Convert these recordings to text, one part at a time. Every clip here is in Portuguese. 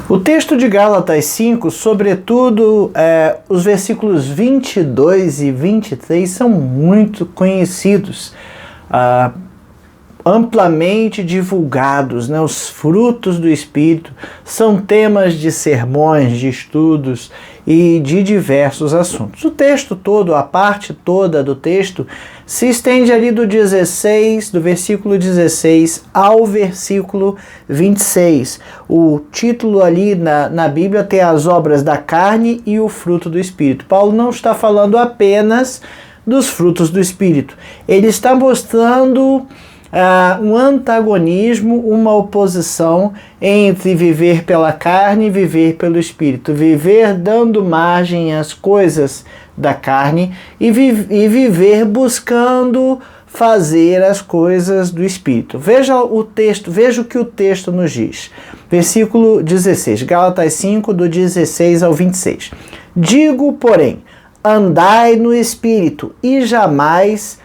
O texto de Gálatas 5, sobretudo os versículos 22 e 23, são muito conhecidos, amplamente divulgados, né? Os frutos do Espírito são temas de sermões, de estudos e de diversos assuntos. O texto todo, a parte toda do texto, se estende ali do versículo 16 ao versículo 26. O título ali na Bíblia tem as obras da carne e o fruto do Espírito. Paulo não está falando apenas dos frutos do Espírito. Ele está mostrando um antagonismo, uma oposição entre viver pela carne e viver pelo Espírito. Viver dando margem às coisas da carne e viver buscando fazer as coisas do Espírito. Veja o texto, veja o que o texto nos diz. Versículo 16, Gálatas 5, do 16 ao 26. Digo, porém, andai no Espírito e jamais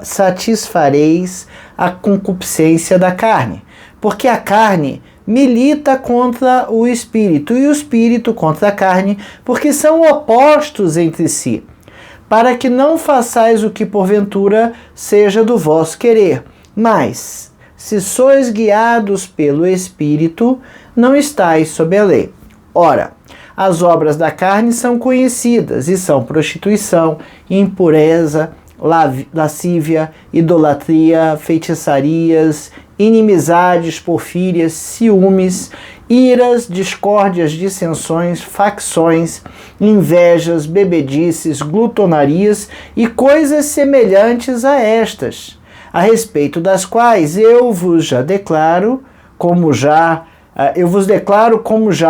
satisfareis a concupiscência da carne, porque a carne milita contra o Espírito e o Espírito contra a carne, porque são opostos entre si, para que não façais o que porventura seja do vosso querer. Mas, se sois guiados pelo Espírito, não estáis sob a lei. Ora, as obras da carne são conhecidas e são prostituição, impureza, lascívia, idolatria, feitiçarias, inimizades, porfírias, ciúmes, iras, discórdias, dissensões, facções, invejas, bebedices, glutonarias e coisas semelhantes a estas, a respeito das quais eu vos declaro, como já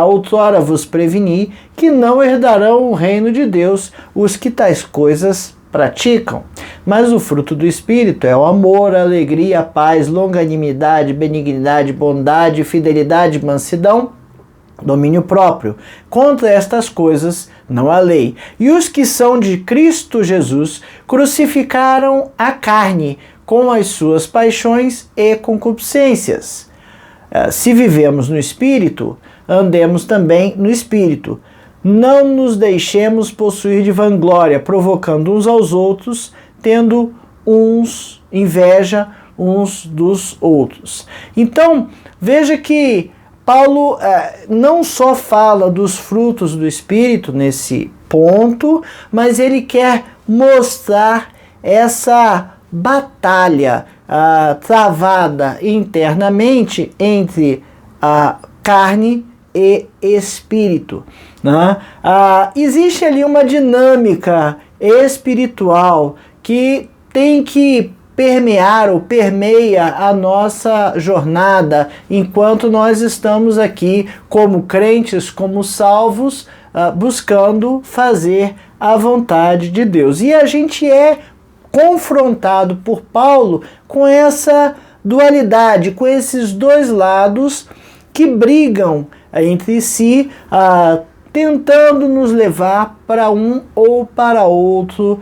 outrora vos preveni, que não herdarão o reino de Deus os que tais coisas praticam. Mas o fruto do Espírito é o amor, a alegria, a paz, longanimidade, benignidade, bondade, fidelidade, mansidão, domínio próprio. Contra estas coisas não há lei. E os que são de Cristo Jesus crucificaram a carne com as suas paixões e concupiscências. Se vivemos no Espírito, andemos também no Espírito. Não nos deixemos possuir de vanglória, provocando uns aos outros, tendo inveja uns dos outros. Então, veja que Paulo não só fala dos frutos do Espírito nesse ponto, mas ele quer mostrar essa batalha travada internamente entre a carne e espírito. Né? Existe ali uma dinâmica espiritual que tem que permear ou permeia a nossa jornada enquanto nós estamos aqui como crentes, como salvos, buscando fazer a vontade de Deus. E a gente é confrontado por Paulo com essa dualidade, com esses dois lados que brigam entre si, tentando nos levar para um ou para outro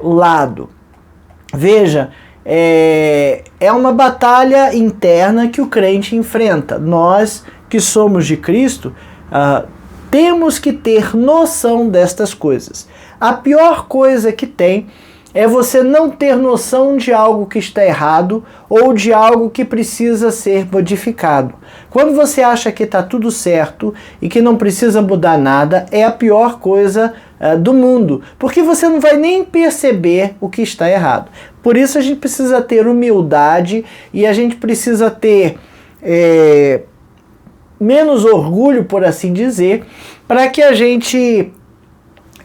lado. Veja, é uma batalha interna que o crente enfrenta. Nós que somos de Cristo, temos que ter noção destas coisas. A pior coisa que tem é você não ter noção de algo que está errado ou de algo que precisa ser modificado. Quando você acha que está tudo certo e que não precisa mudar nada, é a pior coisa do mundo, porque você não vai nem perceber o que está errado. Por isso a gente precisa ter humildade e a gente precisa ter menos orgulho, por assim dizer, para que a gente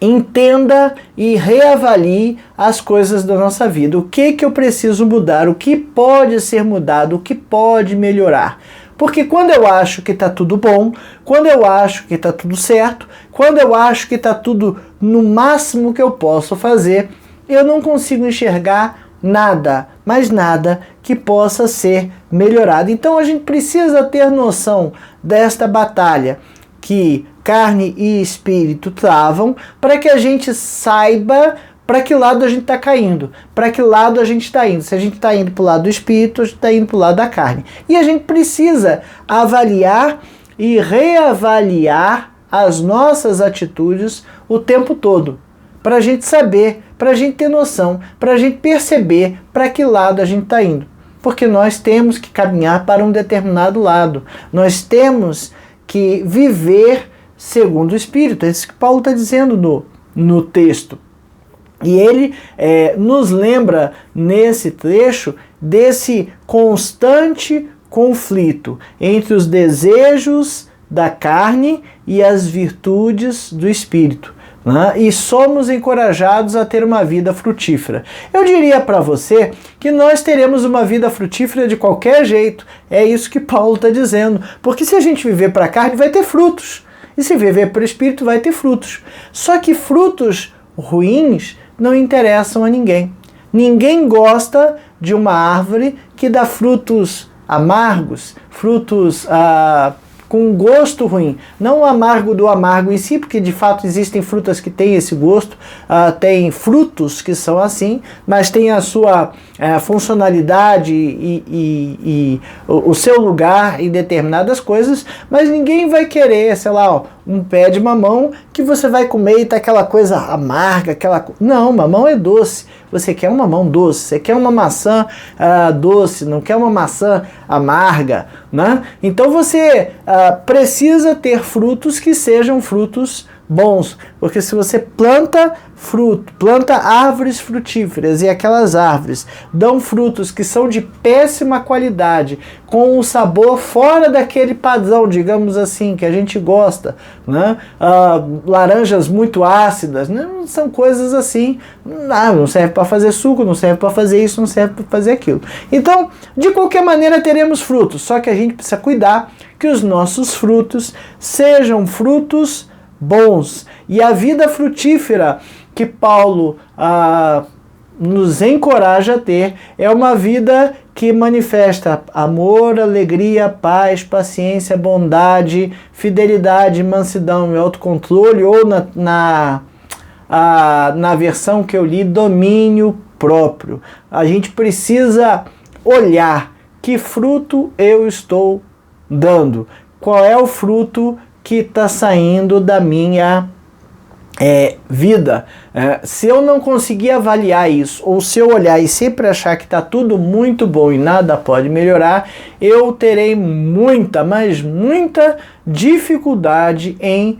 entenda e reavalie as coisas da nossa vida. O que eu preciso mudar, o que pode ser mudado, o que pode melhorar. Porque quando eu acho que está tudo bom, quando eu acho que está tudo certo, quando eu acho que está tudo no máximo que eu posso fazer, eu não consigo enxergar nada, mais nada que possa ser melhorado. Então a gente precisa ter noção desta batalha que carne e espírito travam, para que a gente saiba para que lado a gente está caindo, para que lado a gente está indo. Se a gente está indo para o lado do espírito, a gente está indo para o lado da carne. E a gente precisa avaliar e reavaliar as nossas atitudes o tempo todo, para a gente saber, para a gente ter noção, para a gente perceber para que lado a gente está indo. Porque nós temos que caminhar para um determinado lado. Nós temos que viver segundo o Espírito. É isso que Paulo está dizendo no texto. E ele nos lembra nesse trecho desse constante conflito entre os desejos da carne e as virtudes do Espírito. Né? E somos encorajados a ter uma vida frutífera. Eu diria para você que nós teremos uma vida frutífera de qualquer jeito. É isso que Paulo está dizendo. Porque se a gente viver para a carne, vai ter frutos. E se viver para o Espírito, vai ter frutos. Só que frutos ruins não interessam a ninguém. Ninguém gosta de uma árvore que dá frutos amargos, frutos com gosto ruim. Não o amargo do amargo em si, porque de fato existem frutas que têm esse gosto, tem frutos que são assim, mas tem a sua funcionalidade e o seu lugar em determinadas coisas, mas ninguém vai querer, sei lá, um pé de mamão que você vai comer e tá aquela coisa amarga, Não, mamão é doce. Você quer um mamão doce, você quer uma maçã doce, não quer uma maçã amarga, né? Então você precisa ter frutos que sejam frutos bons, porque se você planta árvores frutíferas e aquelas árvores dão frutos que são de péssima qualidade, com um sabor fora daquele padrão, digamos assim, que a gente gosta, né? Laranjas muito ácidas, né? São coisas assim, não serve para fazer suco, não serve para fazer isso, não serve para fazer aquilo. Então, de qualquer maneira teremos frutos, só que a gente precisa cuidar que os nossos frutos sejam frutos bons. E a vida frutífera que Paulo nos encoraja a ter é uma vida que manifesta amor, alegria, paz, paciência, bondade, fidelidade, mansidão e autocontrole, ou na versão que eu li, domínio próprio. A gente precisa olhar que fruto eu estou dando, qual é o fruto que está saindo da minha vida. Se eu não conseguir avaliar isso, ou se eu olhar e sempre achar que está tudo muito bom e nada pode melhorar, eu terei muita, mas muita dificuldade em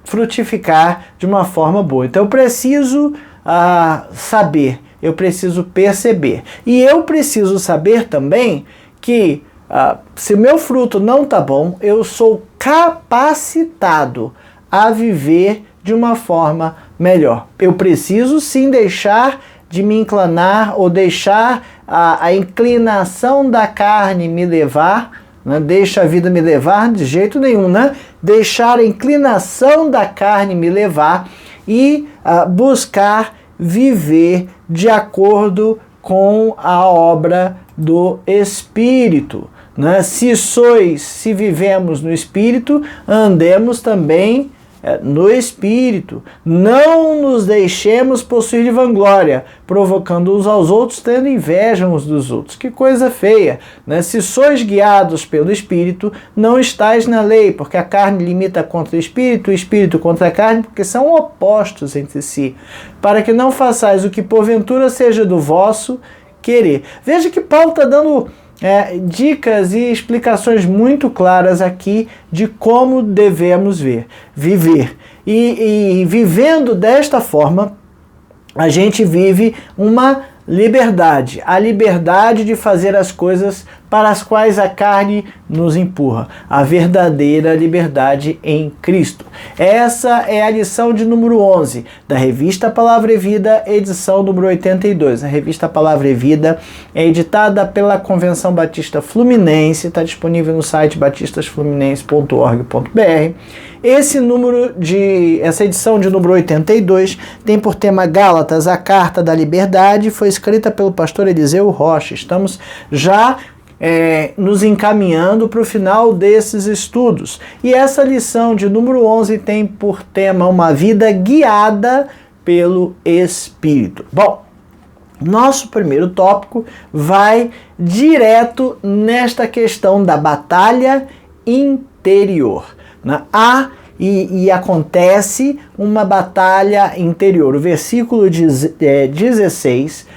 frutificar de uma forma boa. Então eu preciso saber, eu preciso perceber. E eu preciso saber também que se o meu fruto não está bom, eu sou capacitado a viver de uma forma melhor. Eu preciso sim deixar de me inclinar ou deixar a inclinação da carne me levar, né? Deixa a vida me levar de jeito nenhum, né? Deixar a inclinação da carne me levar e buscar viver de acordo com a obra do Espírito. Né? Se vivemos no Espírito, andemos também no Espírito. Não nos deixemos possuir de vanglória, provocando uns aos outros, tendo inveja uns dos outros. Que coisa feia! Né? Se sois guiados pelo Espírito, não estais na lei, porque a carne limita contra o Espírito contra a carne, porque são opostos entre si, para que não façais o que porventura seja do vosso querer. Veja que Paulo está dando dicas e explicações muito claras aqui de como devemos viver. E vivendo desta forma, a gente vive uma liberdade. A liberdade de fazer as coisas para as quais a carne nos empurra. A verdadeira liberdade em Cristo. Essa é a lição de número 11 da Revista Palavra e Vida, edição número 82. A Revista Palavra e Vida é editada pela Convenção Batista Fluminense, está disponível no site batistasfluminense.org.br. Essa edição de número 82 tem por tema Gálatas, a Carta da Liberdade, foi escrita pelo pastor Eliseu Rocha. Estamos já nos encaminhando para o final desses estudos. E essa lição de número 11 tem por tema uma vida guiada pelo Espírito. Bom, nosso primeiro tópico vai direto nesta questão da batalha interna. interior. Né? E acontece uma batalha interior. O versículo 16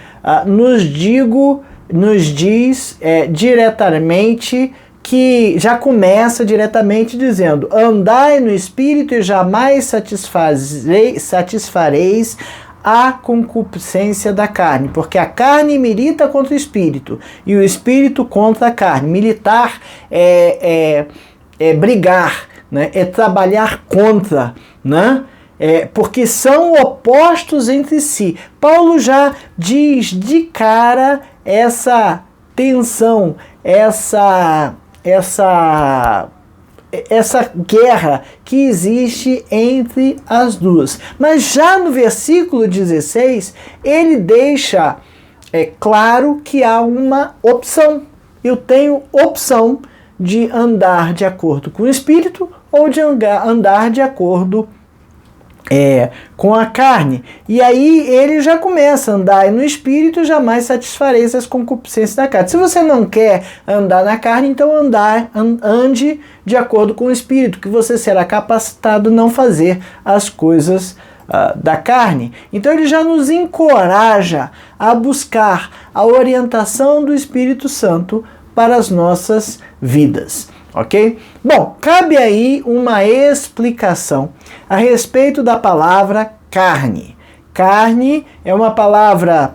nos diz diretamente, que já começa diretamente dizendo: andai no Espírito e jamais satisfareis a concupiscência da carne, porque a carne milita contra o Espírito e o Espírito contra a carne. Militar é brigar, né? É trabalhar contra, né? Porque são opostos entre si. Paulo já diz de cara essa tensão, essa guerra que existe entre as duas. Mas já no versículo 16, ele deixa claro que há uma opção. Eu tenho opção de andar de acordo com o Espírito ou de andar de acordo com a carne. E aí ele já começa a andar no Espírito, jamais satisfareis as concupiscências da carne. Se você não quer andar na carne, então ande de acordo com o Espírito, que você será capacitado a não fazer as coisas da carne. Então ele já nos encoraja a buscar a orientação do Espírito Santo para as nossas vidas. Ok? Bom, cabe aí uma explicação a respeito da palavra carne. Carne é uma palavra,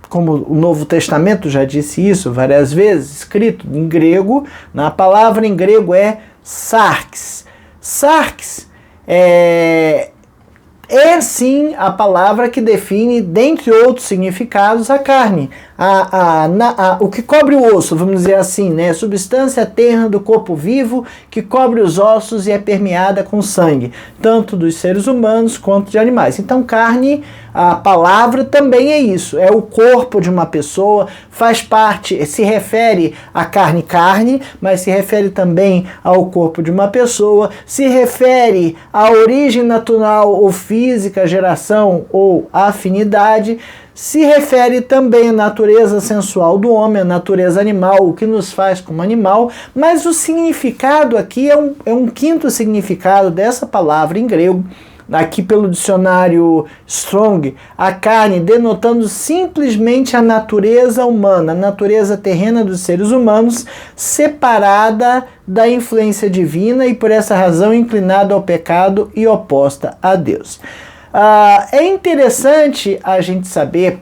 como o Novo Testamento já disse isso várias vezes, escrito em grego. A palavra em grego é sarx. Sarx é sim a palavra que define, dentre outros significados, a carne. O que cobre o osso, vamos dizer assim, né? Substância terna do corpo vivo que cobre os ossos e é permeada com sangue, tanto dos seres humanos quanto de animais. Então, carne, a palavra também é isso, é o corpo de uma pessoa, faz parte, se refere à carne, mas se refere também ao corpo de uma pessoa, se refere à origem natural ou física, geração ou afinidade, se refere também à natureza sensual do homem, à natureza animal, o que nos faz como animal, mas o significado aqui é um quinto significado dessa palavra em grego, aqui pelo dicionário Strong, a carne denotando simplesmente a natureza humana, a natureza terrena dos seres humanos, separada da influência divina e por essa razão inclinada ao pecado e oposta a Deus. É interessante a gente saber,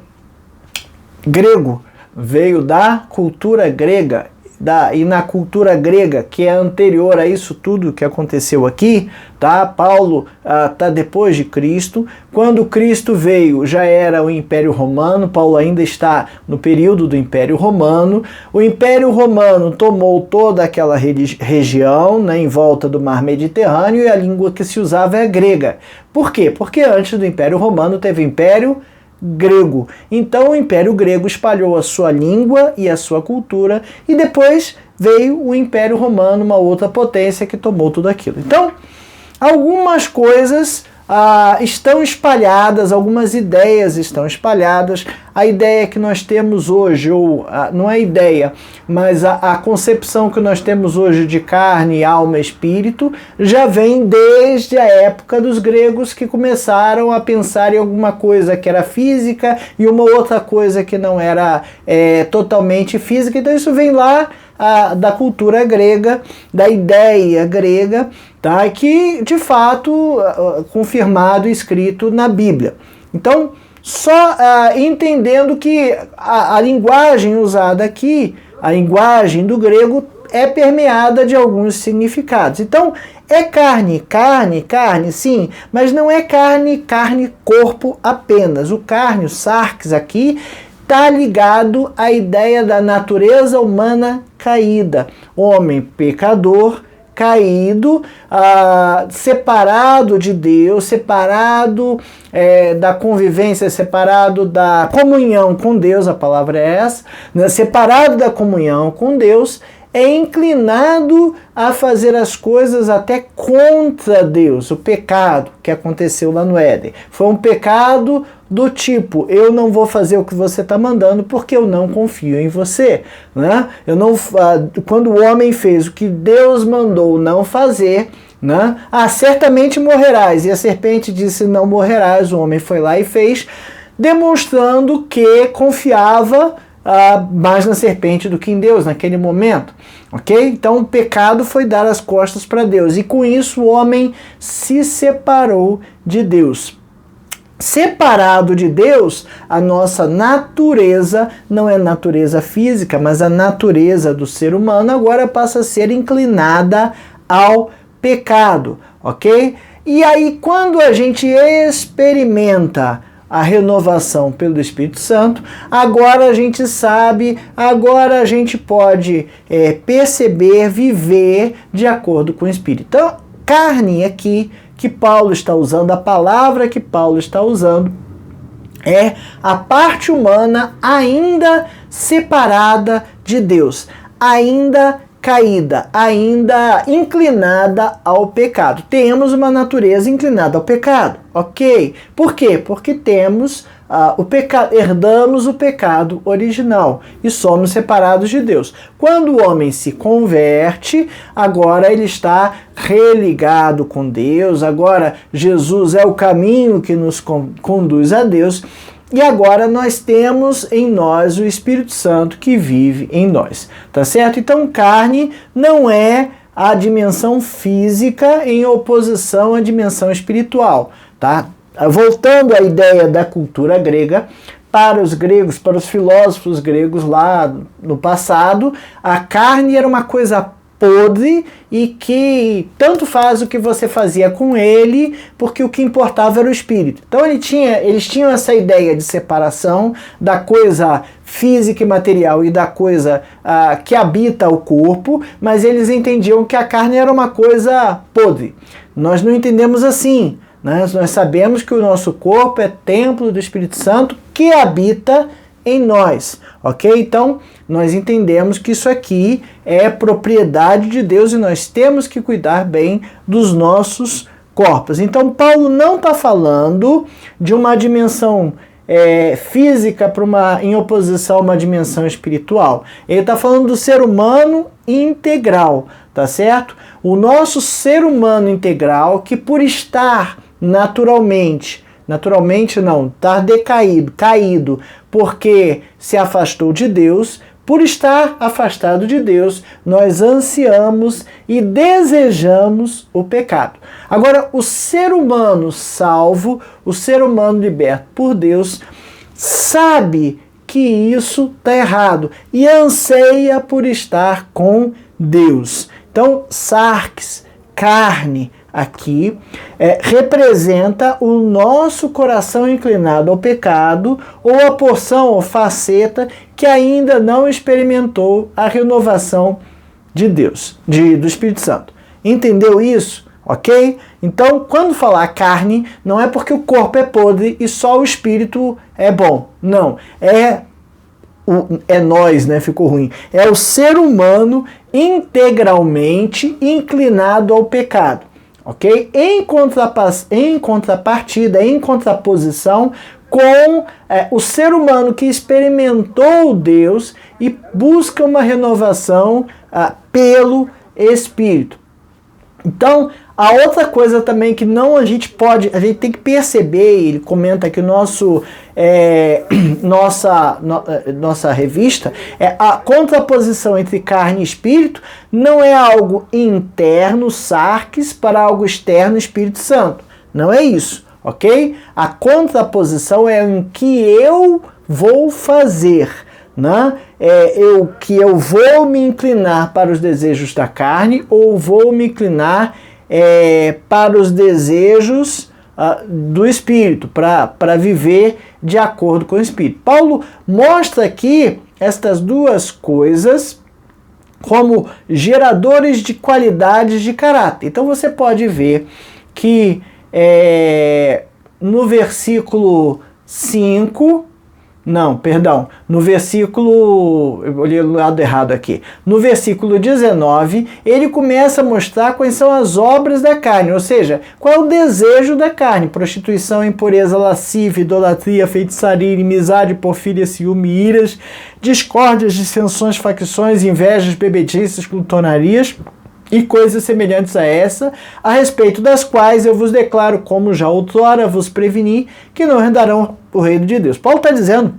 grego veio da cultura grega, e na cultura grega, que é anterior a isso tudo que aconteceu aqui, tá? Paulo está depois de Cristo. Quando Cristo veio, já era o Império Romano. Paulo ainda está no período do Império Romano. O Império Romano tomou toda aquela região, né, em volta do Mar Mediterrâneo, e a língua que se usava é a grega. Por quê? Porque antes do Império Romano teve o Império Grego. Então o Império Grego espalhou a sua língua e a sua cultura, e depois veio o Império Romano, uma outra potência que tomou tudo aquilo. Então, algumas coisas estão espalhadas, algumas ideias estão espalhadas. A ideia que nós temos hoje, ou não é ideia, mas a concepção que nós temos hoje de carne, alma e espírito, já vem desde a época dos gregos, que começaram a pensar em alguma coisa que era física e uma outra coisa que não era totalmente física. Então isso vem lá da cultura grega, da ideia grega, tá? Que de fato confirmado e escrito na Bíblia. Então, só entendendo que a linguagem usada aqui, a linguagem do grego, é permeada de alguns significados. Então, é carne, sim, mas não é carne, corpo apenas. O carne, o sarx aqui, está ligado à ideia da natureza humana caída. Homem pecador, caído, separado de Deus, separado da convivência, separado da comunhão com Deus, a palavra é essa, né? Separado da comunhão com Deus, é inclinado a fazer as coisas até contra Deus. O pecado que aconteceu lá no Éden foi um pecado do tipo, eu não vou fazer o que você está mandando porque eu não confio em você, né? Quando o homem fez o que Deus mandou não fazer, né? Certamente morrerás. E a serpente disse, não morrerás. O homem foi lá e fez, demonstrando que confiava mais na serpente do que em Deus naquele momento, ok? Então o pecado foi dar as costas para Deus, e com isso o homem se separou de Deus. Separado de Deus, a nossa natureza, não é natureza física, mas a natureza do ser humano agora passa a ser inclinada ao pecado, ok? E aí quando a gente experimenta a renovação pelo Espírito Santo, agora a gente sabe, agora a gente pode perceber, viver de acordo com o Espírito. Então, carne aqui que Paulo está usando, a palavra que Paulo está usando, é a parte humana ainda separada de Deus, ainda caída, ainda inclinada ao pecado. Temos uma natureza inclinada ao pecado, ok? Por quê? Porque temos o pecado, herdamos o pecado original e somos separados de Deus. Quando o homem se converte, agora ele está religado com Deus, agora Jesus é o caminho que nos conduz a Deus. E agora nós temos em nós o Espírito Santo que vive em nós, tá certo? Então carne não é a dimensão física em oposição à dimensão espiritual, tá? Voltando à ideia da cultura grega, para os gregos, para os filósofos gregos lá no passado, a carne era uma coisa podre e que tanto faz o que você fazia com ele, porque o que importava era o espírito. Então eles tinham essa ideia de separação da coisa física e material e da coisa que habita o corpo, mas eles entendiam que a carne era uma coisa podre. Nós não entendemos assim, né? Nós sabemos que o nosso corpo é templo do Espírito Santo que habita em nós, ok? Então, nós entendemos que isso aqui é propriedade de Deus e nós temos que cuidar bem dos nossos corpos. Então, Paulo não está falando de uma dimensão física em oposição a uma dimensão espiritual. Ele está falando do ser humano integral, tá certo? O nosso ser humano integral, que por estar naturalmente não, estar decaído, caído, porque se afastou de Deus, por estar afastado de Deus, nós ansiamos e desejamos o pecado. Agora, o ser humano salvo, o ser humano liberto por Deus, sabe que isso está errado e anseia por estar com Deus. Então, sarx, carne, aqui representa o nosso coração inclinado ao pecado, ou a porção ou faceta que ainda não experimentou a renovação de Deus, do Espírito Santo. Entendeu isso? Ok? Então, quando falar carne, não é porque o corpo é podre e só o espírito é bom. Não. É nós, né? Ficou ruim. É o ser humano integralmente inclinado ao pecado. Ok? Em contrapartida, em contraposição com o ser humano que experimentou Deus e busca uma renovação pelo Espírito. Então, a outra coisa também que a gente tem que perceber, ele comenta que nossa revista, a contraposição entre carne e espírito não é algo interno, sarx, para algo externo, Espírito Santo. Não é isso, ok? A contraposição é em que eu vou fazer, né? Que eu vou me inclinar para os desejos da carne ou vou me inclinar para os desejos do Espírito, para viver de acordo com o Espírito. Paulo mostra aqui estas duas coisas como geradores de qualidades de caráter. Então você pode ver que no versículo 5, Não, perdão, no versículo, eu olhei do lado errado aqui, no versículo 19, ele começa a mostrar quais são as obras da carne, ou seja, qual é o desejo da carne: prostituição, impureza, lascívia, idolatria, feitiçaria, inimizade, porfíria, ciúme, iras, discórdias, dissensões, facções, invejas, bebedices, glutonarias e coisas semelhantes a essa, a respeito das quais eu vos declaro, como já outrora vos preveni, que não herdarão o reino de Deus. Paulo está dizendo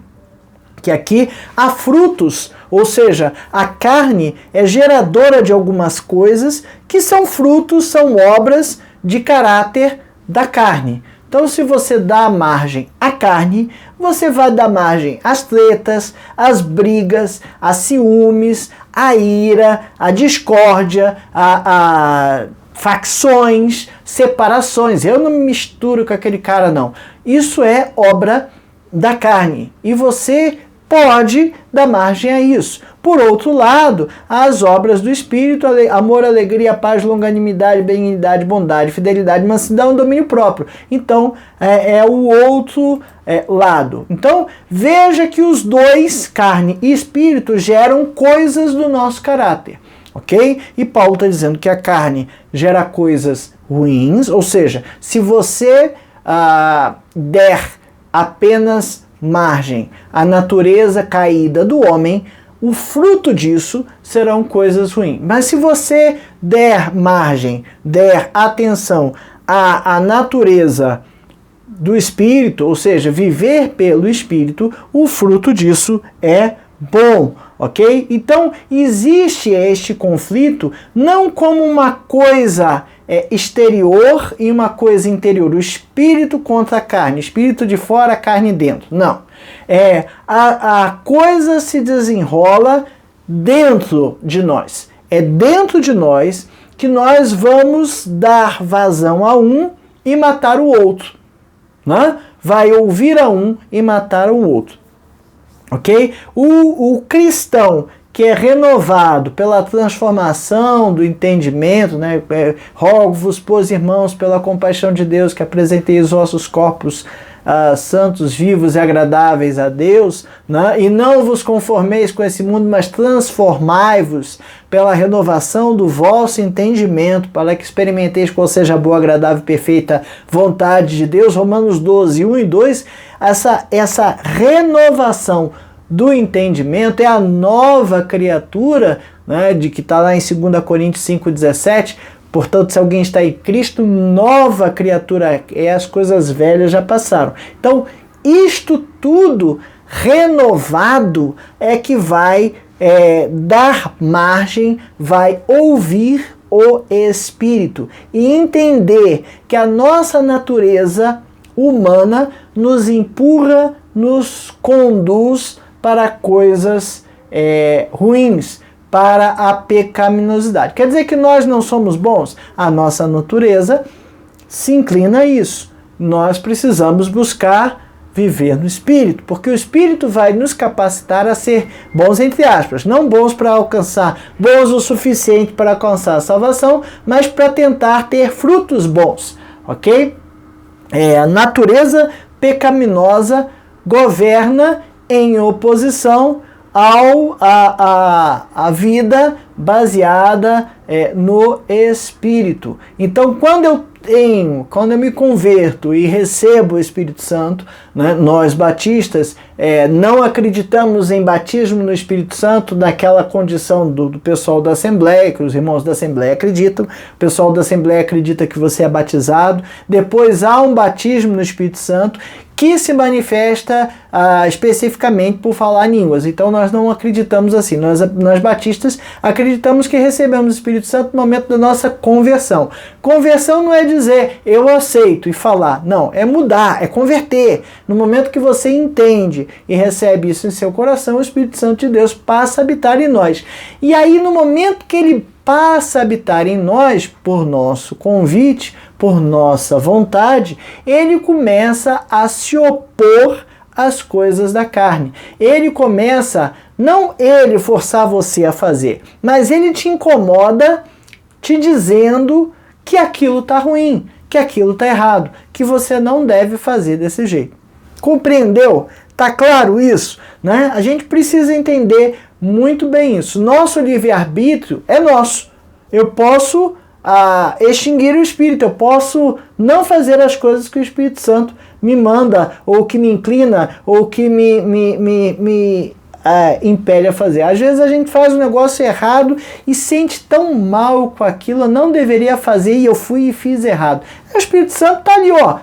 que aqui há frutos, ou seja, a carne é geradora de algumas coisas que são frutos, são obras de caráter da carne. Então, se você dá margem à carne, você vai dar margem às tretas, às brigas, a ciúmes, à ira, à discórdia, a facções, separações. Eu não me misturo com aquele cara, não. Isso é obra da carne. E você pode dar margem a isso. Por outro lado, as obras do Espírito: amor, alegria, paz, longanimidade, benignidade, bondade, fidelidade, mansidão e domínio próprio. Então, é o outro lado. Então, veja que os dois, carne e espírito, geram coisas do nosso caráter. Ok? E Paulo está dizendo que a carne gera coisas ruins, ou seja, se você der apenas margem à natureza caída do homem, o fruto disso serão coisas ruins. Mas se você der margem, der atenção à natureza do Espírito, ou seja, viver pelo Espírito, o fruto disso é bom, ok? Então, existe este conflito não como uma coisa exterior e uma coisa interior, o espírito contra a carne, espírito de fora, a carne dentro. Não. A coisa se desenrola dentro de nós. É dentro de nós que nós vamos dar vazão a um e matar o outro. Né? Vai ouvir a um e matar o outro. Ok? O cristão que é renovado pela transformação do entendimento, né? Rogo-vos, pois, irmãos, pela compaixão de Deus, que apresenteis os vossos corpos santos, vivos e agradáveis a Deus, né? E não vos conformeis com esse mundo, mas transformai-vos pela renovação do vosso entendimento, para que experimenteis qual seja a boa, agradável e perfeita vontade de Deus. Romanos 12, 1 e 2, essa renovação do entendimento é a nova criatura, né, de que está lá em 2 Coríntios 5,17. Portanto, se alguém está em Cristo, nova criatura é, as coisas velhas já passaram. Então, isto tudo renovado é que vai dar margem, vai ouvir o Espírito e entender que a nossa natureza humana nos empurra, nos conduz para coisas ruins, para a pecaminosidade. Quer dizer que nós não somos bons? A nossa natureza se inclina a isso. Nós precisamos buscar viver no Espírito, porque o Espírito vai nos capacitar a ser bons, entre aspas, não bons para alcançar, bons o suficiente para alcançar a salvação, mas para tentar ter frutos bons, ok? A natureza pecaminosa governa em oposição à vida baseada no Espírito. Então, quando eu me converto e recebo o Espírito Santo, né, nós batistas não acreditamos em batismo no Espírito Santo naquela condição do pessoal da Assembleia, que os irmãos da Assembleia acreditam. O pessoal da Assembleia acredita que você é batizado, depois há um batismo no Espírito Santo que se manifesta especificamente por falar línguas. Então nós não acreditamos assim. Nós batistas acreditamos que recebemos o Espírito Santo no momento da nossa conversão. Conversão não é dizer eu aceito e falar. Não, é mudar, é converter. No momento que você entende e recebe isso em seu coração, o Espírito Santo de Deus passa a habitar em nós. E aí, no momento que ele passa a habitar em nós, por nosso convite, por nossa vontade, ele começa a se opor às coisas da carne. Ele começa, não ele forçar você a fazer, mas ele te incomoda te dizendo que aquilo está ruim, que aquilo está errado, que você não deve fazer desse jeito. Compreendeu? Tá claro isso? Né? A gente precisa entender muito bem isso. Nosso livre-arbítrio é nosso. Eu posso extinguir o Espírito, eu posso não fazer as coisas que o Espírito Santo me manda, ou que me inclina, ou que me impele a fazer. Às vezes a gente faz um negócio errado e sente tão mal com aquilo, eu não deveria fazer e eu fui e fiz errado. O Espírito Santo está ali, ó,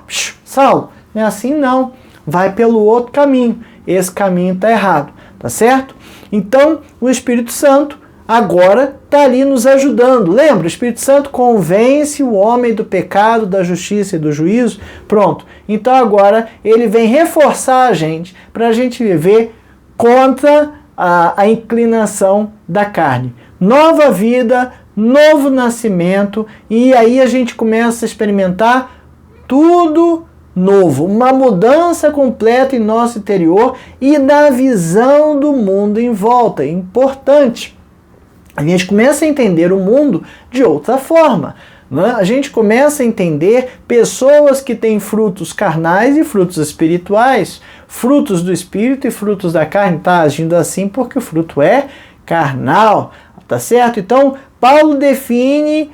Saulo, não é assim não, vai pelo outro caminho, esse caminho está errado, tá certo? Então o Espírito Santo agora está ali nos ajudando. Lembra? O Espírito Santo convence o homem do pecado, da justiça e do juízo. Pronto. Então agora ele vem reforçar a gente para a gente viver contra a inclinação da carne. Nova vida, novo nascimento, e aí a gente começa a experimentar tudo novo, uma mudança completa em nosso interior e na visão do mundo em volta. É importante. A gente começa a entender o mundo de outra forma. Né? A gente começa a entender pessoas que têm frutos carnais e frutos espirituais, frutos do espírito e frutos da carne. Está agindo assim porque o fruto é carnal, tá certo? Então, Paulo define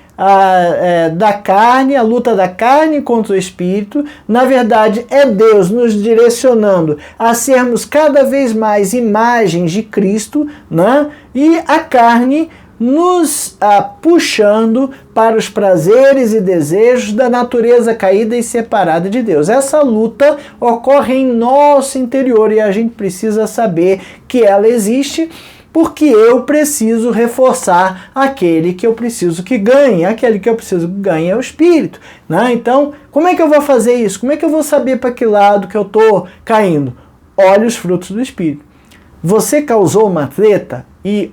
da carne, a luta da carne contra o espírito. Na verdade, é Deus nos direcionando a sermos cada vez mais imagens de Cristo, né? E a carne nos puxando para os prazeres e desejos da natureza caída e separada de Deus. Essa luta ocorre em nosso interior e a gente precisa saber que ela existe, porque eu preciso reforçar aquele que eu preciso que ganhe. Aquele que eu preciso que ganhe é o Espírito. Né? Então, como é que eu vou fazer isso? Como é que eu vou saber para que lado que eu estou caindo? Olhe os frutos do Espírito. Você causou uma treta e,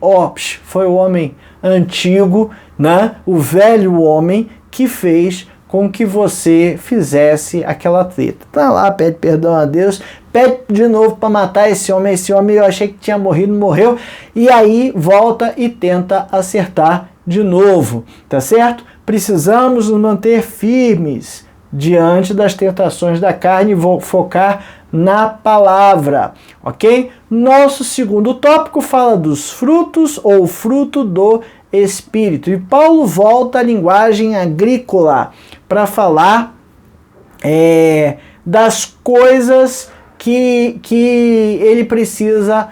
foi o homem antigo, né? O velho homem que fez com que você fizesse aquela treta. Tá lá, pede perdão a Deus, pede de novo para matar esse homem eu achei que tinha morrido, morreu, e aí volta e tenta acertar de novo, tá certo? Precisamos nos manter firmes diante das tentações da carne e focar na palavra, ok? Nosso segundo tópico fala dos frutos ou fruto do Espírito. E Paulo volta à linguagem agrícola para falar das coisas que ele precisa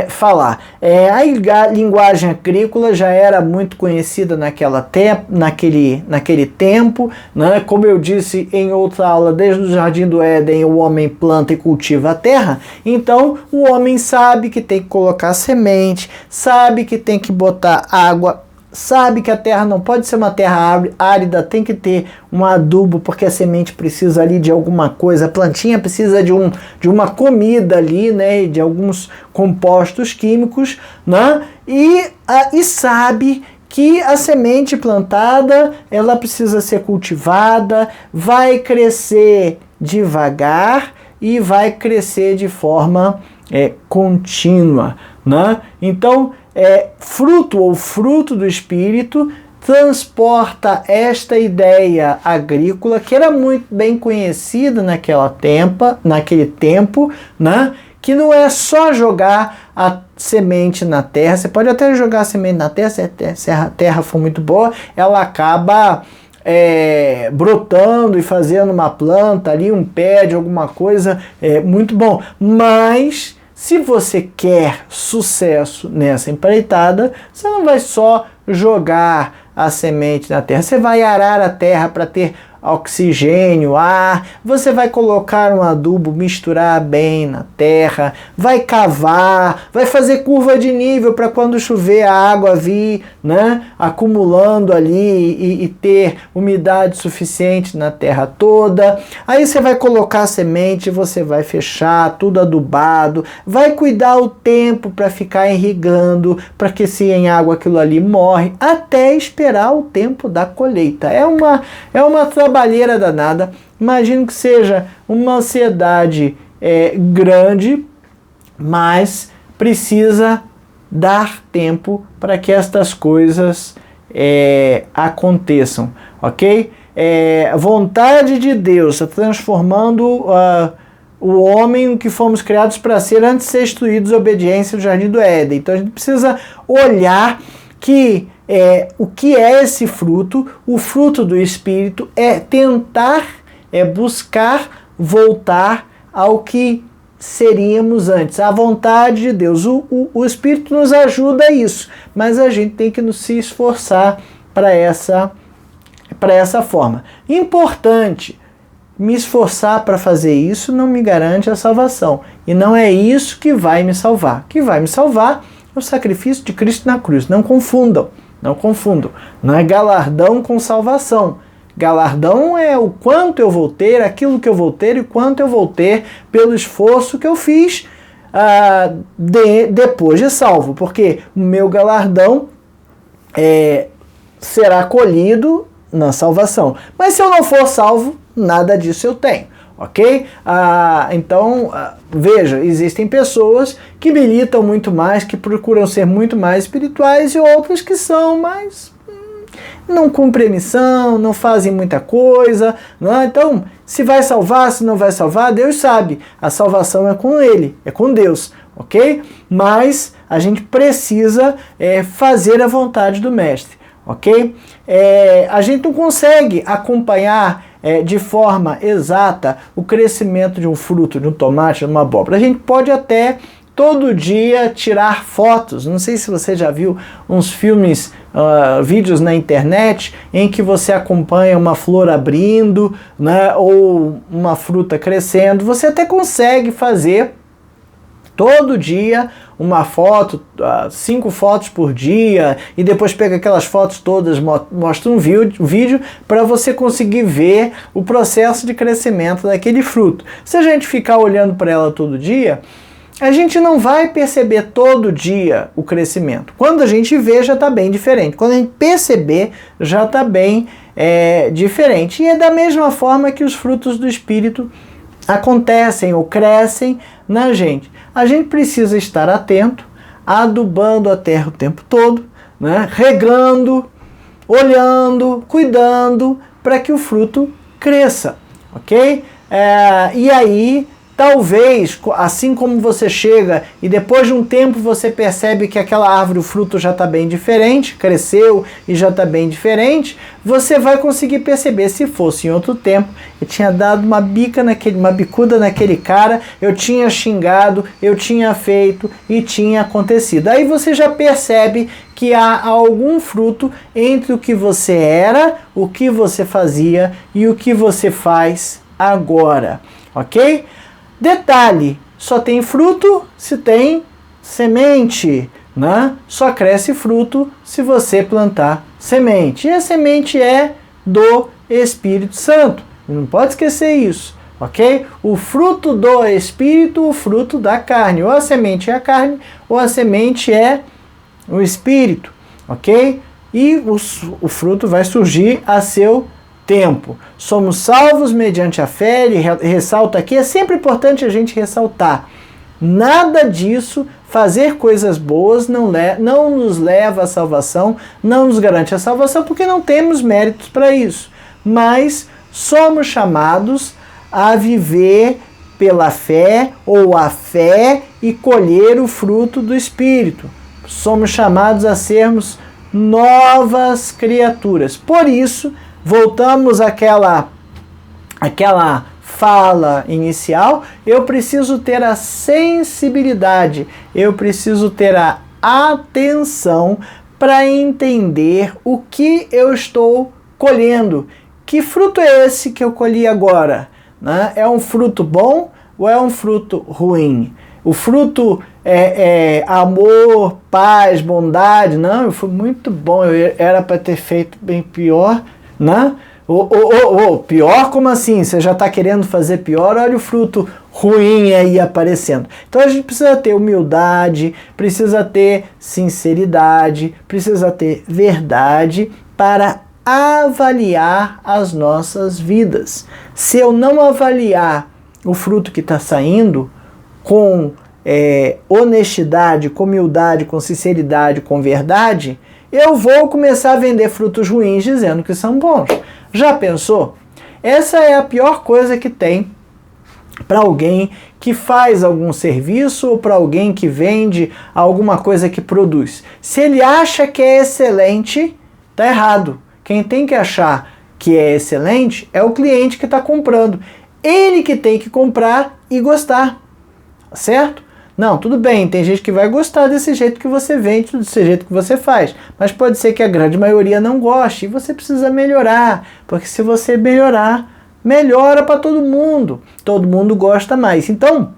falar. A linguagem agrícola já era muito conhecida naquele tempo, né? Como eu disse em outra aula, desde o Jardim do Éden o homem planta e cultiva a terra, então o homem sabe que tem que colocar semente, sabe que tem que botar água, sabe que a terra não pode ser uma terra árida, tem que ter um adubo, porque a semente precisa ali de alguma coisa, a plantinha precisa de uma comida ali, né, de alguns compostos químicos, né, e sabe que a semente plantada, ela precisa ser cultivada, vai crescer devagar e vai crescer de forma contínua, né? Então, fruto ou fruto do Espírito transporta esta ideia agrícola que era muito bem conhecida naquele tempo, né? Que não é só jogar a semente na terra. Você pode até jogar a semente na terra, se a terra for muito boa, ela acaba brotando e fazendo uma planta ali, um pé de alguma coisa muito bom. Mas se você quer sucesso nessa empreitada, você não vai só jogar a semente na terra, você vai arar a terra para ter oxigênio, ar, você vai colocar um adubo, misturar bem na terra, vai cavar, vai fazer curva de nível para quando chover a água vir, né, acumulando ali e ter umidade suficiente na terra toda. Aí você vai colocar a semente, você vai fechar tudo adubado, vai cuidar o tempo para ficar irrigando, para que se em água aquilo ali morre, até esperar o tempo da colheita. É uma trabalheira danada. Imagino que seja uma ansiedade grande, mas precisa dar tempo para que estas coisas aconteçam, ok? A vontade de Deus está transformando o homem que fomos criados para ser antes de ser instruídos à obediência no Jardim do Éden. Então a gente precisa olhar que o que é esse fruto. O fruto do Espírito é tentar, buscar voltar ao que seríamos antes, à vontade de Deus. O Espírito nos ajuda a isso, mas a gente tem que se esforçar para essa forma. Importante, me esforçar para fazer isso não me garante a salvação. E não é isso que vai me salvar. O que vai me salvar é o sacrifício de Cristo na cruz. Não confundam, não confundam. Não é galardão com salvação. Galardão é o quanto eu vou ter, aquilo que eu vou ter e quanto eu vou ter pelo esforço que eu fiz depois de salvo. Porque o meu galardão será colhido na salvação. Mas se eu não for salvo, nada disso eu tenho, ok? Então, veja, existem pessoas que militam muito mais, que procuram ser muito mais espirituais e outras que são mais... não cumprem a missão, não fazem muita coisa, não é? Então, se vai salvar, se não vai salvar, Deus sabe. A salvação é com Ele, é com Deus, ok? Mas a gente precisa fazer a vontade do Mestre, ok? A gente não consegue acompanhar de forma exata o crescimento de um fruto, de um tomate, de uma abóbora. A gente pode até todo dia tirar fotos. Não sei se você já viu uns filmes, vídeos na internet em que você acompanha uma flor abrindo, né, ou uma fruta crescendo. Você até consegue fazer todo dia uma foto, 5 fotos por dia, e depois pega aquelas fotos todas, mostra um vídeo para você conseguir ver o processo de crescimento daquele fruto. Se a gente ficar olhando para ela todo dia, a gente não vai perceber todo dia o crescimento. Quando a gente vê, já está bem diferente. Quando a gente perceber, já está bem diferente. E é da mesma forma que os frutos do Espírito acontecem ou crescem na gente. A gente precisa estar atento, adubando a terra o tempo todo, né? Regando, olhando, cuidando, para que o fruto cresça, ok? E aí, talvez, assim como você chega e depois de um tempo você percebe que aquela árvore, o fruto já está bem diferente, cresceu e já está bem diferente, você vai conseguir perceber. Se fosse em outro tempo, eu tinha dado uma bicuda naquele cara, eu tinha xingado, eu tinha feito e tinha acontecido. Aí você já percebe que há algum fruto entre o que você era, o que você fazia e o que você faz agora, ok? Detalhe, só tem fruto se tem semente, né? Só cresce fruto se você plantar semente. E a semente é do Espírito Santo. Não pode esquecer isso, ok? O fruto do Espírito, o fruto da carne. Ou a semente é a carne, ou a semente é o Espírito, ok? E o fruto vai surgir a seu tempo. Somos salvos mediante a fé. Ele ressalta aqui, é sempre importante a gente ressaltar, nada disso, fazer coisas boas não nos leva à salvação, não nos garante a salvação, porque não temos méritos para isso, mas somos chamados a viver pela fé, ou a fé, e colher o fruto do Espírito. Somos chamados a sermos novas criaturas. Por isso, voltamos àquela fala inicial, eu preciso ter a sensibilidade, eu preciso ter a atenção para entender o que eu estou colhendo. Que fruto é esse que eu colhi agora? Né? É um fruto bom ou é um fruto ruim? O fruto é amor, paz, bondade? Não, eu fui muito bom, eu era para ter feito bem pior, né? Pior como assim? Você já está querendo fazer pior? Olha o fruto ruim aí aparecendo. Então a gente precisa ter humildade, precisa ter sinceridade, precisa ter verdade para avaliar as nossas vidas. Se eu não avaliar o fruto que está saindo com honestidade, com humildade, com sinceridade, com verdade, eu vou começar a vender frutos ruins dizendo que são bons. Já pensou? Essa é a pior coisa que tem para alguém que faz algum serviço ou para alguém que vende alguma coisa que produz. Se ele acha que é excelente, tá errado. Quem tem que achar que é excelente é o cliente que está comprando. Ele que tem que comprar e gostar, certo? Não, tudo bem, tem gente que vai gostar desse jeito que você vende, desse jeito que você faz, mas pode ser que a grande maioria não goste e você precisa melhorar, porque se você melhorar, melhora para todo mundo gosta mais. Então,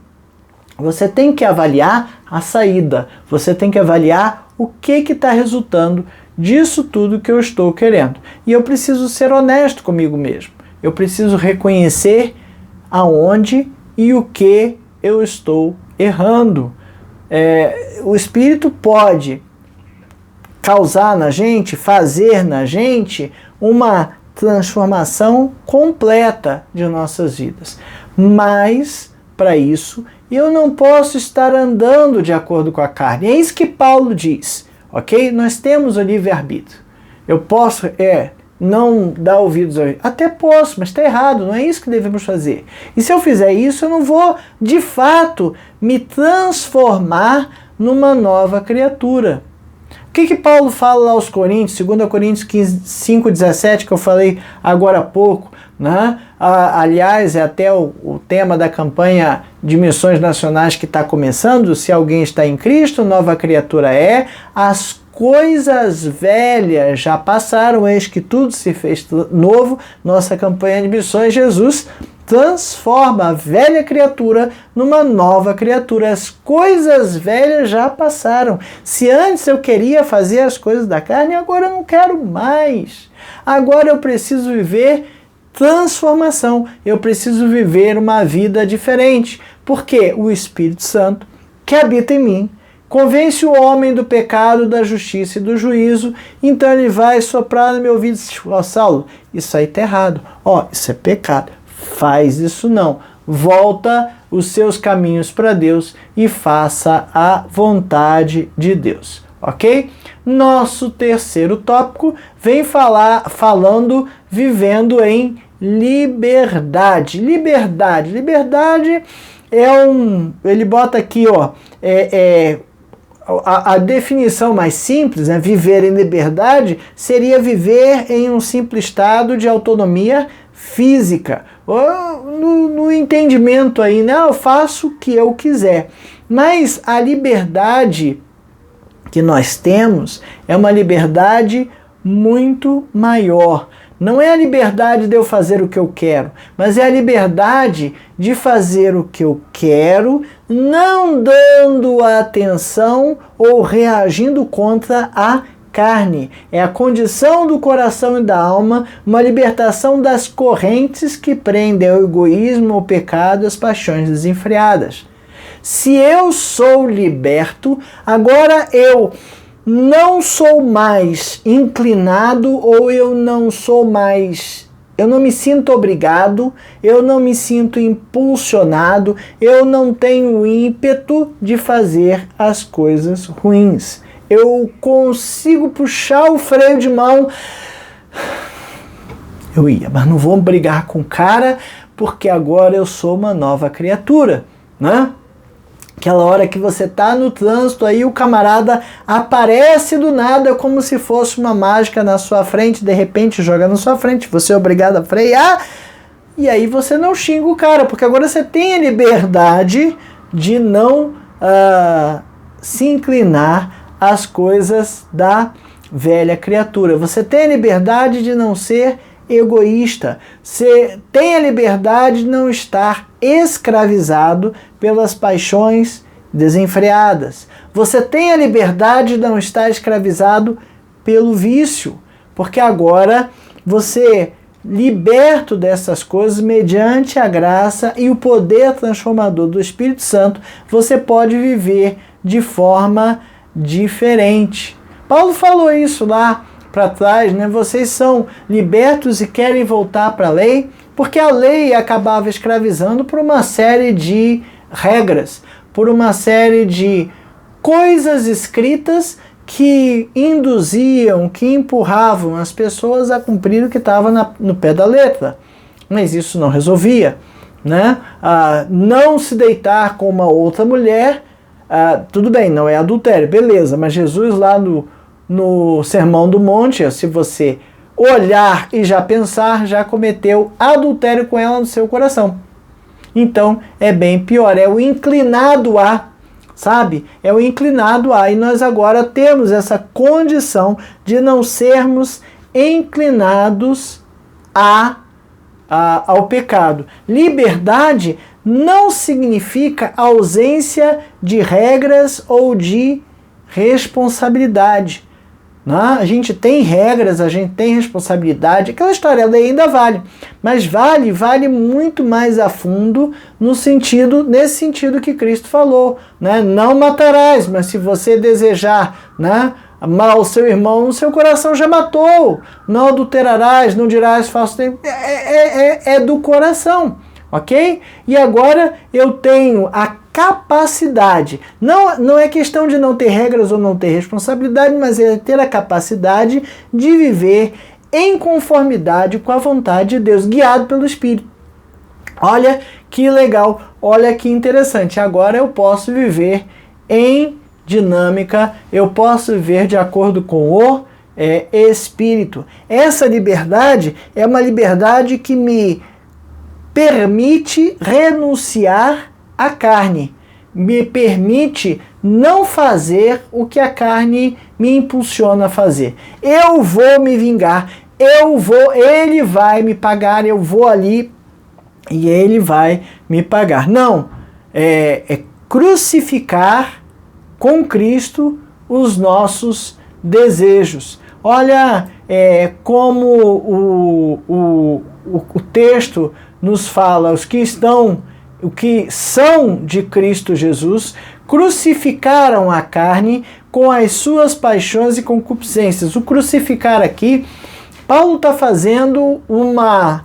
você tem que avaliar a saída, você tem que avaliar o que está resultando disso tudo que eu estou querendo. E eu preciso ser honesto comigo mesmo, eu preciso reconhecer aonde e o que eu estou errando. O Espírito pode causar na gente, fazer na gente uma transformação completa de nossas vidas. Mas, para isso, eu não posso estar andando de acordo com a carne. É isso que Paulo diz, ok? Nós temos o livre-arbítrio. Eu posso, não dar ouvidos ao... Até posso, mas está errado, não é isso que devemos fazer. E se eu fizer isso, eu não vou, de fato, me transformar numa nova criatura. O que Paulo fala lá aos Coríntios, 2 Coríntios 5,17, que eu falei agora há pouco, né? Aliás, é até o tema da campanha de missões nacionais que está começando. Se alguém está em Cristo, nova criatura é. As coisas velhas já passaram, eis que tudo se fez novo. Nossa campanha de missões, Jesus transforma a velha criatura numa nova criatura. As coisas velhas já passaram. Se antes eu queria fazer as coisas da carne, agora eu não quero mais. Agora eu preciso viver transformação. Eu preciso viver uma vida diferente. Porque o Espírito Santo, que habita em mim, convence o homem do pecado, da justiça e do juízo. Então ele vai soprar no meu ouvido: ó, Saulo, isso aí tá errado. Ó, isso é pecado. Faz isso não. Volta os seus caminhos para Deus e faça a vontade de Deus. Ok? Nosso terceiro tópico vem falando vivendo em liberdade. Liberdade ele bota aqui, ó, a definição mais simples, né, viver em liberdade, seria viver em um simples estado de autonomia física, no entendimento aí, né? Eu faço o que eu quiser. Mas a liberdade que nós temos é uma liberdade muito maior. Não é a liberdade de eu fazer o que eu quero, mas é a liberdade de fazer o que eu quero, não dando atenção ou reagindo contra a carne. É a condição do coração e da alma, uma libertação das correntes que prendem ao egoísmo, ao pecado, às paixões desenfreadas. Se eu sou liberto, agora eu não sou mais inclinado, ou eu não me sinto obrigado, eu não me sinto impulsionado, eu não tenho ímpeto de fazer as coisas ruins. Eu consigo puxar o freio de mão. Mas não vou brigar com o cara, porque agora eu sou uma nova criatura, né? Aquela hora que você tá no trânsito, aí o camarada aparece do nada como se fosse uma mágica na sua frente, de repente joga na sua frente, você é obrigado a frear, e aí você não xinga o cara, porque agora você tem a liberdade de não se inclinar às coisas da velha criatura. Você tem a liberdade de não ser egoísta. Você tem a liberdade de não estar escravizado pelas paixões desenfreadas. Você tem a liberdade de não estar escravizado pelo vício, porque agora você, liberto dessas coisas, mediante a graça e o poder transformador do Espírito Santo, você pode viver de forma diferente. Paulo falou isso lá para trás, né? Vocês são libertos e querem voltar para a lei, porque a lei acabava escravizando por uma série de regras, por uma série de coisas escritas que induziam, que empurravam as pessoas a cumprir o que estava no pé da letra. Mas isso não resolvia. né? Não se deitar com uma outra mulher, tudo bem, não é adultério, beleza, mas Jesus lá no Sermão do Monte, se você olhar e já pensar, já cometeu adultério com ela no seu coração. Então é bem pior, é o inclinado a, sabe? É o inclinado a, e nós agora temos essa condição de não sermos inclinados ao pecado. Liberdade não significa ausência de regras ou de responsabilidade. A gente tem regras, a gente tem responsabilidade, aquela história, a lei ainda vale, mas vale muito mais a fundo nesse sentido que Cristo falou, né? Não matarás, mas se você desejar, né, amar o seu irmão, no seu coração já matou. Não adulterarás, não dirás falso testemunho. É do coração, ok? E agora eu tenho a capacidade, não é questão de não ter regras ou não ter responsabilidade, mas é ter a capacidade de viver em conformidade com a vontade de Deus, guiado pelo Espírito. Olha que legal, olha que interessante. Agora eu posso viver em dinâmica, eu posso viver de acordo com o Espírito. Essa liberdade é uma liberdade que me permite renunciar à carne, me permite não fazer o que a carne me impulsiona a fazer. Eu vou me vingar, ele vai me pagar, eu vou ali e ele vai me pagar. Não, é crucificar com Cristo os nossos desejos. Olha como o texto nos fala, os que são de Cristo Jesus crucificaram a carne com as suas paixões e concupiscências. O crucificar aqui, Paulo está fazendo uma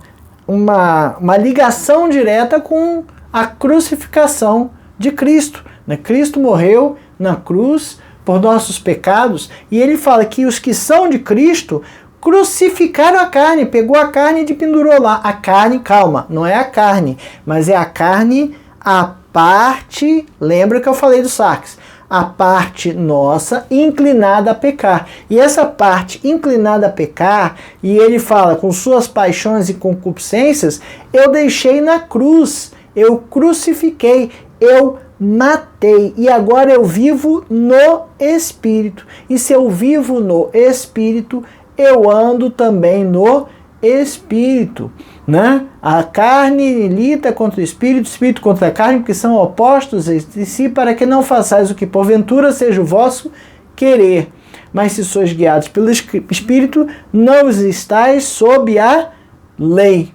ligação direta com a crucificação de Cristo. Cristo morreu na cruz por nossos pecados, e ele fala que os que são de Cristo crucificaram a carne, pegou a carne e pendurou lá. A carne, calma, não é a carne, mas é a carne, a parte, lembra que eu falei do Sarx, a parte nossa inclinada a pecar. E essa parte inclinada a pecar, e ele fala com suas paixões e concupiscências, eu deixei na cruz, eu crucifiquei, eu matei, e agora eu vivo no Espírito. E se eu vivo no Espírito, eu ando também no Espírito, né? A carne milita contra o Espírito contra a carne, porque são opostos entre si, para que não façais o que porventura seja o vosso querer. Mas se sois guiados pelo Espírito, não estáis sob a lei.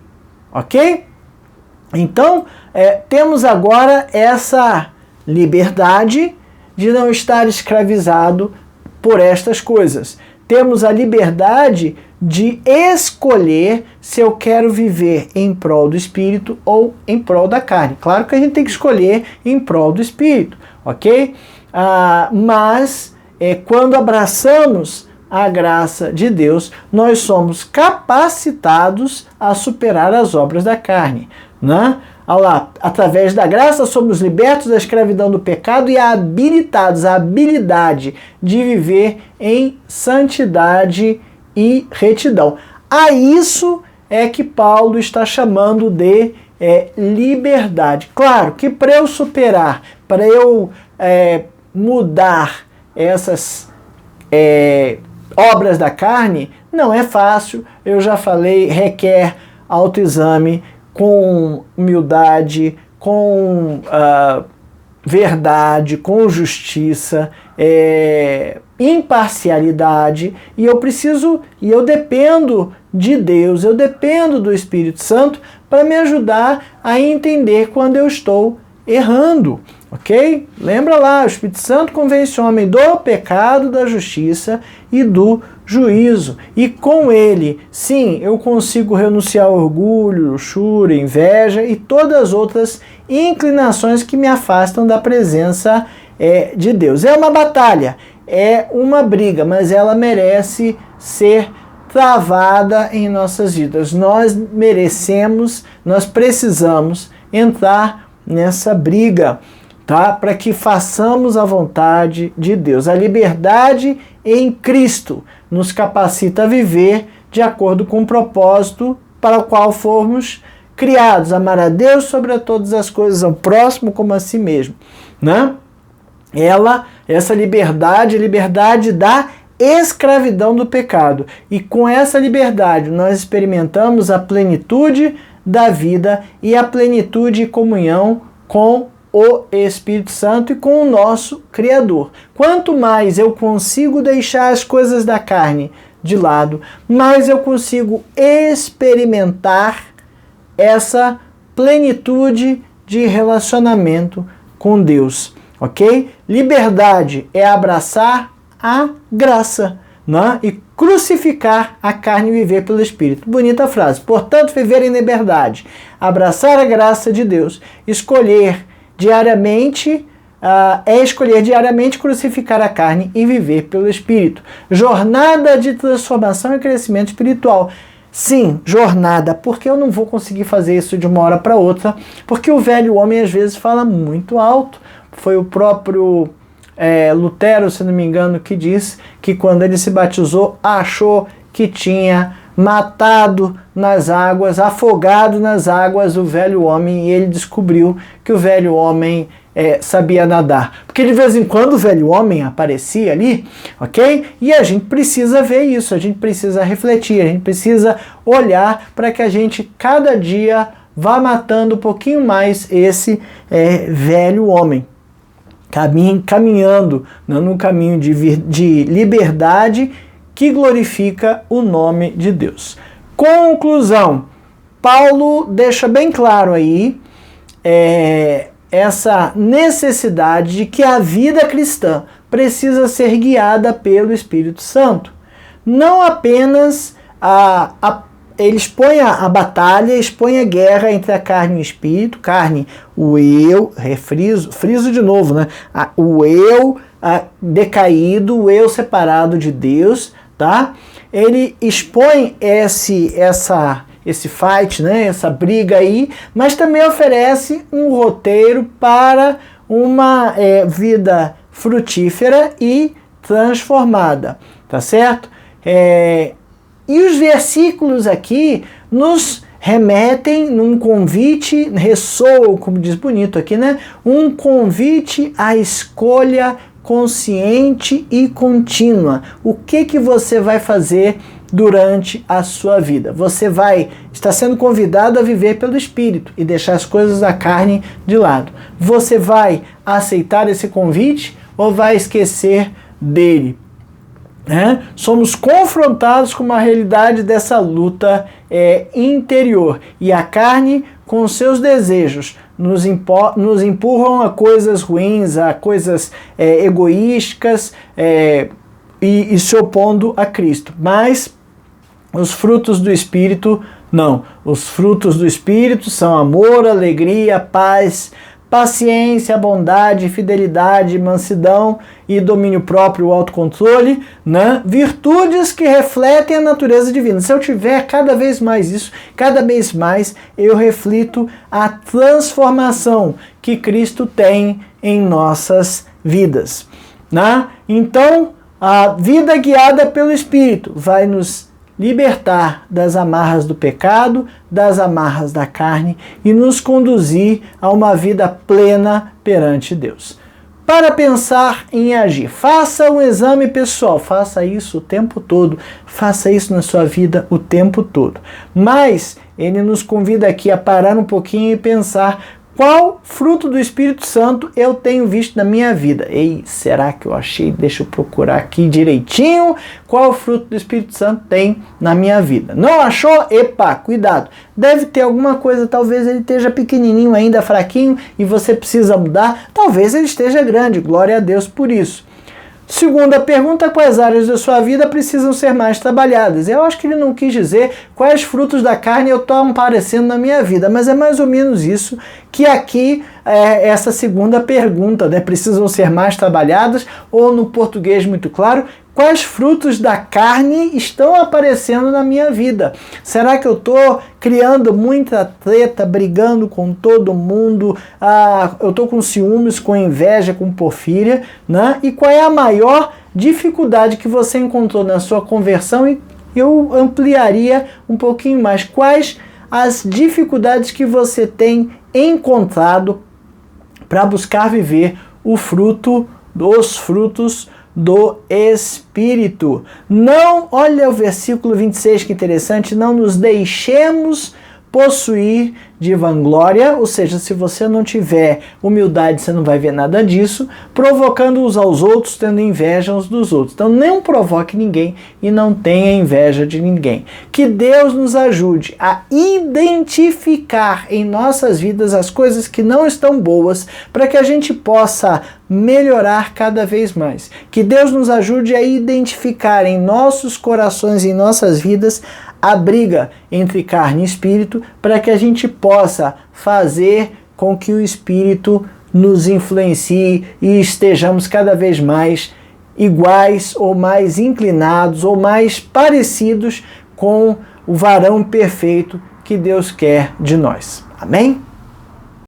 Ok? Então, temos agora essa liberdade de não estar escravizado por estas coisas. Temos a liberdade de escolher se eu quero viver em prol do Espírito ou em prol da carne. Claro que a gente tem que escolher em prol do Espírito, ok? Mas quando abraçamos a graça de Deus, nós somos capacitados a superar as obras da carne, né? Olha lá, através da graça somos libertos da escravidão do pecado e habilitados, a habilidade de viver em santidade e retidão. A isso é que Paulo está chamando de liberdade. Claro que para eu superar, para eu mudar essas obras da carne, não é fácil, eu já falei, requer autoexame, com humildade, com verdade, com justiça, imparcialidade, e eu dependo de Deus, eu dependo do Espírito Santo para me ajudar a entender quando eu estou errando, ok? Lembra lá, o Espírito Santo convence o homem do pecado, da justiça e do juízo. E com ele, sim, eu consigo renunciar ao orgulho, luxúria, inveja e todas as outras inclinações que me afastam da presença de Deus. É uma batalha, é uma briga, mas ela merece ser travada em nossas vidas. Nós merecemos, nós precisamos entrar nessa briga, tá? Para que façamos a vontade de Deus. A liberdade em Cristo nos capacita a viver de acordo com o propósito para o qual fomos criados. Amar a Deus sobre todas as coisas, ao próximo como a si mesmo, né? Essa liberdade, liberdade da escravidão do pecado. E com essa liberdade nós experimentamos a plenitude da vida e a plenitude e comunhão com o Espírito Santo e com o nosso Criador. Quanto mais eu consigo deixar as coisas da carne de lado, mais eu consigo experimentar essa plenitude de relacionamento com Deus, ok? Liberdade é abraçar a graça, né? E crucificar a carne e viver pelo Espírito. Bonita frase. Portanto, viver em liberdade, abraçar a graça de Deus, escolher diariamente crucificar a carne e viver pelo Espírito. Jornada de transformação e crescimento espiritual. Sim, jornada, porque eu não vou conseguir fazer isso de uma hora para outra, porque o velho homem às vezes fala muito alto. Foi o próprio Lutero, se não me engano, que diz que quando ele se batizou, achou que tinha matado nas águas, afogado nas águas o velho homem, e ele descobriu que o velho homem sabia nadar. Porque de vez em quando o velho homem aparecia ali, ok? E a gente precisa ver isso, a gente precisa refletir, a gente precisa olhar para que a gente cada dia vá matando um pouquinho mais esse velho homem. Caminhando num caminho de liberdade que glorifica o nome de Deus. Conclusão. Paulo deixa bem claro aí essa necessidade de que a vida cristã precisa ser guiada pelo Espírito Santo. Não apenas ele expõe a batalha, expõe a guerra entre a carne e o espírito, carne, o eu, friso de novo, né? O eu decaído, o eu separado de Deus, tá? Ele expõe esse fight, né? Essa briga aí, mas também oferece um roteiro para uma vida frutífera e transformada, tá certo? E os versículos aqui nos remetem num convite, ressoam, como diz bonito aqui, né? Um convite à escolha consciente e contínua. O que você vai fazer durante a sua vida? Você está sendo convidado a viver pelo Espírito e deixar as coisas da carne de lado. Você vai aceitar esse convite ou vai esquecer dele? Somos confrontados com uma realidade dessa luta interior, e a carne com seus desejos nos empurram a coisas ruins, a coisas egoísticas e se opondo a Cristo. Mas os frutos do Espírito não. Os frutos do Espírito são amor, alegria, paz, paciência, bondade, fidelidade, mansidão e domínio próprio, autocontrole, né? Virtudes que refletem a natureza divina. Se eu tiver cada vez mais isso, cada vez mais eu reflito a transformação que Cristo tem em nossas vidas, né? Então, a vida guiada pelo Espírito vai nos libertar das amarras do pecado, das amarras da carne e nos conduzir a uma vida plena perante Deus. Para pensar em agir, faça um exame pessoal, faça isso o tempo todo, faça isso na sua vida o tempo todo. Mas ele nos convida aqui a parar um pouquinho e pensar: qual fruto do Espírito Santo eu tenho visto na minha vida? Ei, será que eu achei? Deixa eu procurar aqui direitinho qual fruto do Espírito Santo tem na minha vida. Não achou? Epa, cuidado. Deve ter alguma coisa, talvez ele esteja pequenininho ainda, fraquinho, e você precisa mudar. Talvez ele esteja grande, glória a Deus por isso. Segunda pergunta: quais áreas da sua vida precisam ser mais trabalhadas? Eu acho que ele não quis dizer quais frutos da carne eu estou aparecendo na minha vida, mas é mais ou menos isso que aqui essa segunda pergunta, né? Precisam ser mais trabalhadas, ou no português muito claro, Quais frutos da carne estão aparecendo na minha vida? Será que eu estou criando muita treta, brigando com todo mundo? Eu estou com ciúmes, com inveja, com porfíria, né? E qual é a maior dificuldade que você encontrou na sua conversão? E eu ampliaria um pouquinho mais. Quais as dificuldades que você tem encontrado para buscar viver os frutos do Espírito? Não, olha o versículo 26, que interessante, não nos deixemos possuir de vanglória, ou seja, se você não tiver humildade, você não vai ver nada disso, provocando uns aos outros, tendo inveja uns dos outros. Então não provoque ninguém e não tenha inveja de ninguém. Que Deus nos ajude a identificar em nossas vidas as coisas que não estão boas, para que a gente possa melhorar cada vez mais. Que Deus nos ajude a identificar em nossos corações e em nossas vidas a briga entre carne e espírito, para que a gente possa fazer com que o Espírito nos influencie e estejamos cada vez mais iguais ou mais inclinados ou mais parecidos com o varão perfeito que Deus quer de nós. Amém?